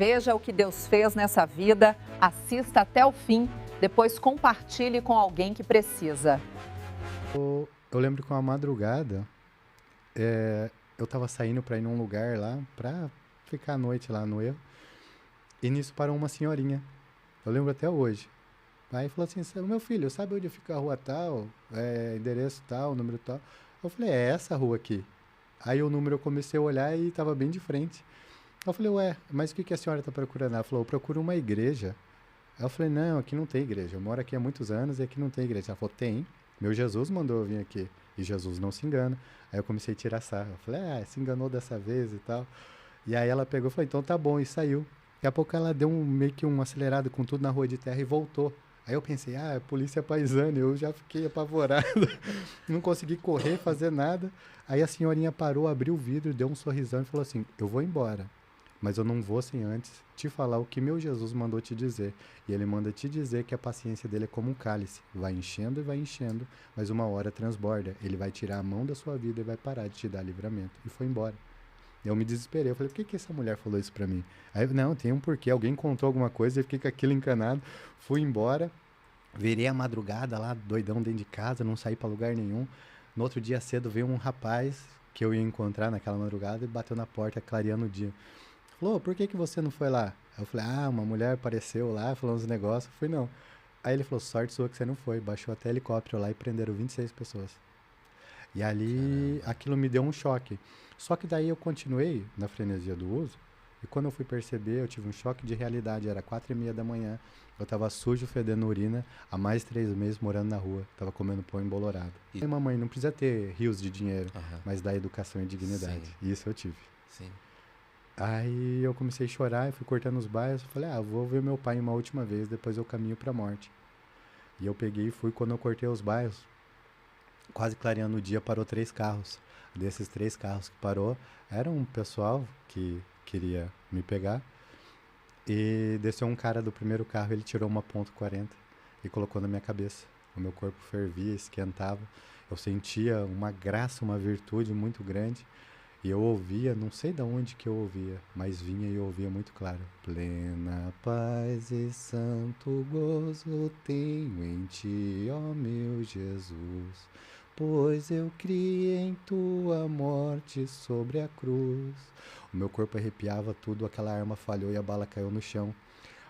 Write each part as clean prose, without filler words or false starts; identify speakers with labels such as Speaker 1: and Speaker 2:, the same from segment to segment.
Speaker 1: Veja o que Deus fez nessa vida, assista até o fim, depois compartilhe com alguém que precisa.
Speaker 2: Eu lembro que uma madrugada, eu tava saindo pra ir num lugar lá, pra ficar à noite lá no erro, e nisso parou uma senhorinha. Eu lembro até hoje. Aí falou assim, meu filho, sabe onde fica a rua tal, endereço tal, número tal? Eu falei, é essa rua aqui. Aí o número eu comecei a olhar e tava bem de frente. Eu falei, ué, mas o que a senhora tá procurando? Ela falou, eu procuro uma igreja. Aí eu falei, não, aqui não tem igreja. Eu moro aqui há muitos anos e aqui não tem igreja. Ela falou, tem. Meu Jesus mandou eu vir aqui. E Jesus não se engana. Aí eu comecei a tirar sarro. Eu falei, se enganou dessa vez e tal. E aí ela pegou e falou, então tá bom, e saiu. Daqui a pouco ela deu meio que um acelerado com tudo na rua de terra e voltou. Aí eu pensei, é polícia paisana, eu já fiquei apavorado. Não consegui correr, fazer nada. Aí a senhorinha parou, abriu o vidro, deu um sorrisão e falou assim, eu vou embora. Mas eu não vou sem antes te falar o que meu Jesus mandou te dizer. E ele manda te dizer que a paciência dele é como um cálice. Vai enchendo, mas uma hora transborda. Ele vai tirar a mão da sua vida e vai parar de te dar livramento. E foi embora. Eu me desesperei. Eu falei, por que essa mulher falou isso pra mim? Aí, não, tem um porquê. Alguém contou alguma coisa e eu fiquei com aquilo encanado. Fui embora. Virei a madrugada lá, doidão dentro de casa, não saí pra lugar nenhum. No outro dia cedo veio um rapaz que eu ia encontrar naquela madrugada e bateu na porta clareando o dia. Falou, por que você não foi lá? Aí eu falei, uma mulher apareceu lá, falando uns negócios. Eu falei, não. Aí ele falou, sorte sua que você não foi. Baixou até helicóptero lá e prenderam 26 pessoas. E ali, aquilo me deu um choque. Só que daí eu continuei na frenesia do uso. E quando eu fui perceber, eu tive um choque de realidade. Era 4h30 da manhã. Eu tava sujo, fedendo urina, há mais de 3 meses morando na rua. Tava comendo pão embolorado. E mamãe, não precisa ter rios de dinheiro, mas da educação e dignidade. Sim. Isso eu tive.
Speaker 3: Sim.
Speaker 2: Aí eu comecei a chorar e fui cortando os bairros. Falei, vou ver meu pai uma última vez, depois eu caminho pra morte. E eu peguei e fui. Quando eu cortei os bairros, quase clareando o dia, parou 3 carros. Desses 3 carros que parou, era um pessoal que queria me pegar. E desceu um cara do primeiro carro, ele tirou uma .40 e colocou na minha cabeça. O meu corpo fervia, esquentava. Eu sentia uma graça, uma virtude muito grande. E eu ouvia, não sei de onde que eu ouvia, mas vinha e eu ouvia muito claro. Plena paz e santo gozo tenho em ti, ó meu Jesus, pois eu criei em tua morte sobre a cruz. O meu corpo arrepiava tudo, aquela arma falhou e a bala caiu no chão.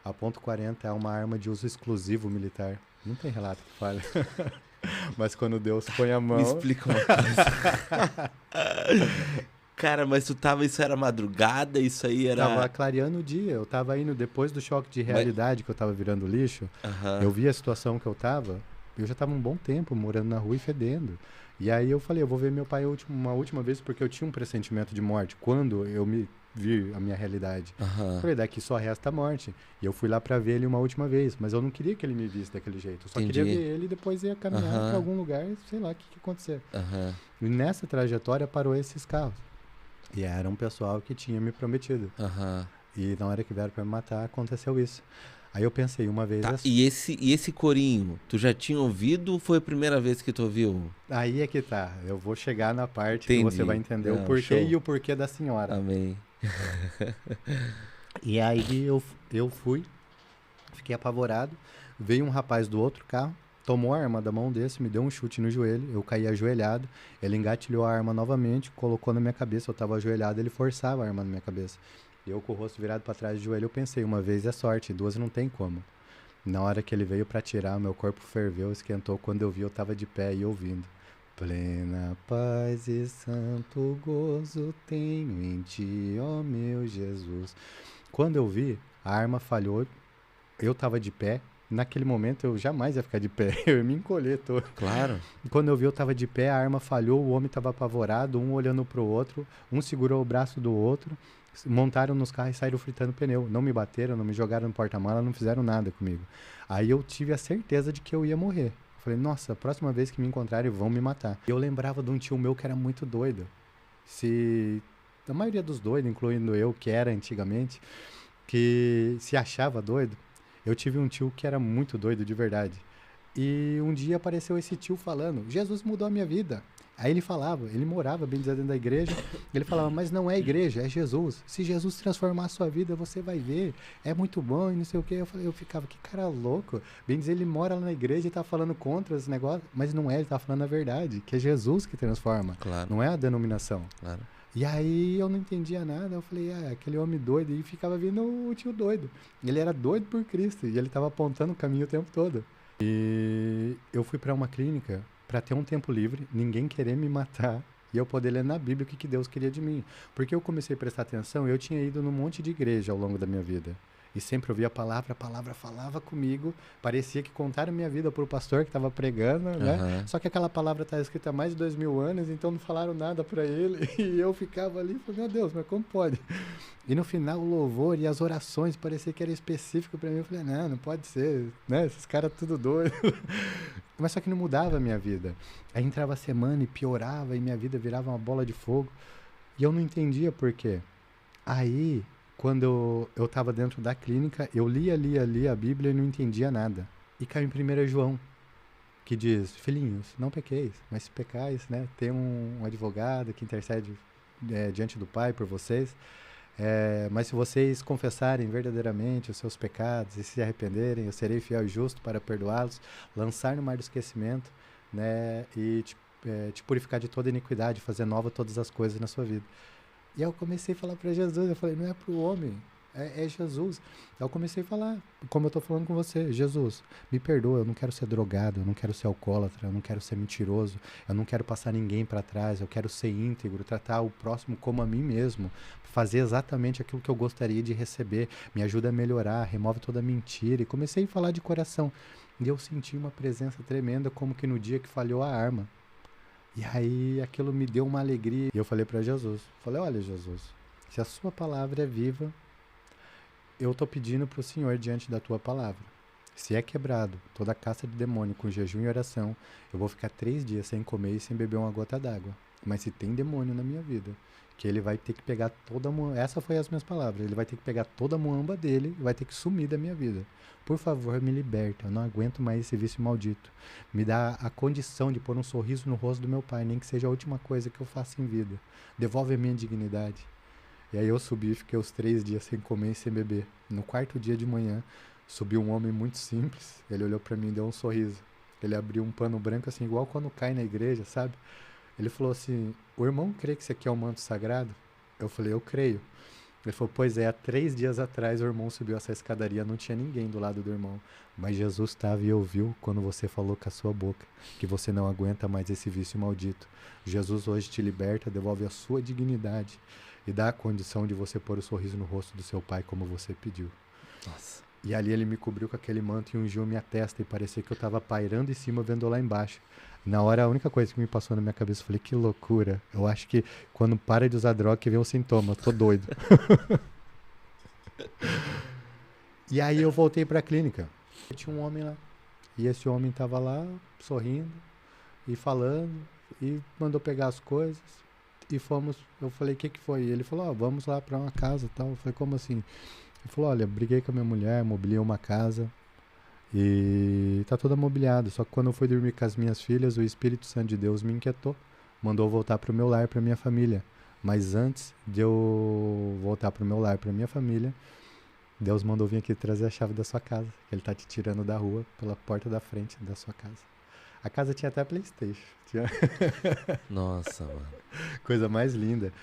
Speaker 2: A .40 é uma arma de uso exclusivo militar. Não tem relato que falha. Mas quando Deus põe a mão...
Speaker 3: Me explica uma coisa. Cara, mas isso era madrugada, isso aí era...
Speaker 2: Tava clareando o dia, eu tava indo, depois do choque de realidade, que eu tava virando lixo, eu vi a situação que eu já tava um bom tempo morando na rua e fedendo. E aí eu falei, eu vou ver meu pai uma última vez, porque eu tinha um pressentimento de morte, quando eu me vi a minha realidade. Falei, daqui só resta a morte. E eu fui lá pra ver ele uma última vez, mas eu não queria que ele me visse daquele jeito. Eu só queria ver ele e depois ia caminhar pra algum lugar, sei lá o que acontecer. E nessa trajetória parou esses carros. E era um pessoal que tinha me prometido. E na hora que vieram pra me matar, aconteceu isso. Aí eu pensei, uma vez...
Speaker 3: E esse corinho, tu já tinha ouvido ou foi a primeira vez que tu ouviu?
Speaker 2: Aí é que tá. Eu vou chegar na parte que você vai entender o porquê e o porquê da senhora.
Speaker 3: Amém.
Speaker 2: E aí eu fui, fiquei apavorado. Veio um rapaz do outro carro, tomou a arma da mão desse, me deu um chute no joelho, eu caí ajoelhado, ele engatilhou a arma novamente, colocou na minha cabeça, eu tava ajoelhado, ele forçava a arma na minha cabeça. Eu com o rosto virado para trás do joelho, eu pensei, uma vez é sorte, 2 não tem como. Na hora que ele veio para atirar, meu corpo ferveu, esquentou, quando eu vi eu tava de pé e ouvindo. Plena paz e santo gozo tenho em ti, ó meu Jesus. Quando eu vi, a arma falhou, eu tava de pé. Naquele momento eu jamais ia ficar de pé, eu ia me encolher todo.
Speaker 3: Claro.
Speaker 2: Quando eu vi eu tava de pé, a arma falhou, o homem tava apavorado, um olhando pro outro, um segurou o braço do outro, montaram nos carros e saíram fritando pneu. Não me bateram, não me jogaram no porta-mala, não fizeram nada comigo. Aí eu tive a certeza de que eu ia morrer. Eu falei, nossa, a próxima vez que me encontrarem vão me matar. Eu lembrava de um tio meu que era muito doido. A maioria dos doidos, incluindo eu, que era antigamente, que se achava doido, eu tive um tio que era muito doido de verdade. E um dia apareceu esse tio falando, Jesus mudou a minha vida. Aí ele falava, ele morava, bem dizer, dentro da igreja, ele falava, mas não é igreja, é Jesus. Se Jesus transformar a sua vida, você vai ver, é muito bom e não sei o quê. Eu ficava, que cara louco. Bem dizer, ele mora lá na igreja e tá falando contra esse negócio, mas não é, ele tá falando a verdade, que é Jesus que transforma,
Speaker 3: Claro.
Speaker 2: não é a denominação.
Speaker 3: Claro.
Speaker 2: E aí eu não entendia nada, eu falei, aquele homem doido, e ficava vindo o tio doido. Ele era doido por Cristo, e ele tava apontando o caminho o tempo todo. E eu fui para uma clínica para ter um tempo livre, ninguém querer me matar e eu poder ler na Bíblia o que Deus queria de mim. Porque eu comecei a prestar atenção, eu tinha ido num monte de igreja ao longo da minha vida. E sempre ouvia a palavra falava comigo, parecia que contaram minha vida para o pastor que estava pregando, né? Só que aquela palavra está escrita há mais de 2000 anos, então não falaram nada para ele. E eu ficava ali e falei, meu Deus, mas como pode? E no final o louvor e as orações parecia que era específico para mim. Eu falei, não pode ser, né? Esses caras tudo doido. Mas só que não mudava a minha vida. Aí entrava a semana e piorava e minha vida virava uma bola de fogo. E eu não entendia por quê. Aí, quando eu estava dentro da clínica, eu lia a Bíblia e não entendia nada. E caiu em 1 João, que diz, filhinhos, não pequeis, mas se pecais, né? Tem um advogado que intercede diante do Pai por vocês. Mas se vocês confessarem verdadeiramente os seus pecados e se arrependerem, eu serei fiel e justo para perdoá-los, lançar no mar do esquecimento, né, e te purificar de toda iniquidade, fazer nova todas as coisas na sua vida. E aí eu comecei a falar para Jesus, eu falei, não é para o homem, é Jesus. Aí eu comecei a falar, como eu estou falando com você, Jesus, me perdoa, eu não quero ser drogado, eu não quero ser alcoólatra, eu não quero ser mentiroso, eu não quero passar ninguém para trás, eu quero ser íntegro, tratar o próximo como a mim mesmo, fazer exatamente aquilo que eu gostaria de receber, me ajuda a melhorar, remove toda mentira. E comecei a falar de coração, e eu senti uma presença tremenda, como que no dia que falhou a arma. E aí aquilo me deu uma alegria. E eu falei para Jesus, falei, olha Jesus, se a sua palavra é viva, eu estou pedindo para o Senhor diante da tua palavra. Se é quebrado toda a caça de demônio com jejum e oração, eu vou ficar 3 dias sem comer e sem beber uma gota d'água. Mas se tem demônio na minha vida, que ele vai ter que pegar toda a muamba, essa foi as minhas palavras, ele vai ter que pegar toda a muamba dele e vai ter que sumir da minha vida. Por favor, me liberta, eu não aguento mais esse vício maldito. Me dá a condição de pôr um sorriso no rosto do meu pai, nem que seja a última coisa que eu faça em vida. Devolve a minha dignidade. E aí eu subi e fiquei os 3 dias sem comer e sem beber. No 4º dia de manhã, subiu um homem muito simples, ele olhou pra mim e deu um sorriso. Ele abriu um pano branco assim, igual quando cai na igreja, sabe? Ele falou assim, o irmão crê que isso aqui é um manto sagrado? Eu falei, eu creio. Ele falou, pois é, há 3 dias atrás o irmão subiu essa escadaria, não tinha ninguém do lado do irmão. Mas Jesus estava e ouviu quando você falou com a sua boca que você não aguenta mais esse vício maldito. Jesus hoje te liberta, devolve a sua dignidade e dá a condição de você pôr o sorriso no rosto do seu pai como você pediu.
Speaker 3: Nossa.
Speaker 2: E ali ele me cobriu com aquele manto e ungiu minha testa e parecia que eu estava pairando em cima, vendo lá embaixo. Na hora, a única coisa que me passou na minha cabeça, eu falei, que loucura. Eu acho que quando para de usar droga, que vem um sintoma, eu tô doido. E aí eu voltei para a clínica. E tinha um homem lá. E esse homem estava lá, sorrindo e falando, e mandou pegar as coisas. E fomos, eu falei, o que foi? E ele falou, vamos lá para uma casa e tal. Eu falei, como assim? Ele falou, olha, briguei com a minha mulher, mobiliei uma casa e tá toda mobiliada. Só que quando eu fui dormir com as minhas filhas, o Espírito Santo de Deus me inquietou. Mandou voltar pro meu lar, pra minha família. Mas antes de eu voltar pro meu lar, pra minha família, Deus mandou vir aqui trazer a chave da sua casa. Que ele tá te tirando da rua pela porta da frente da sua casa. A casa tinha até PlayStation. Tinha...
Speaker 3: Nossa, mano.
Speaker 2: Coisa mais linda.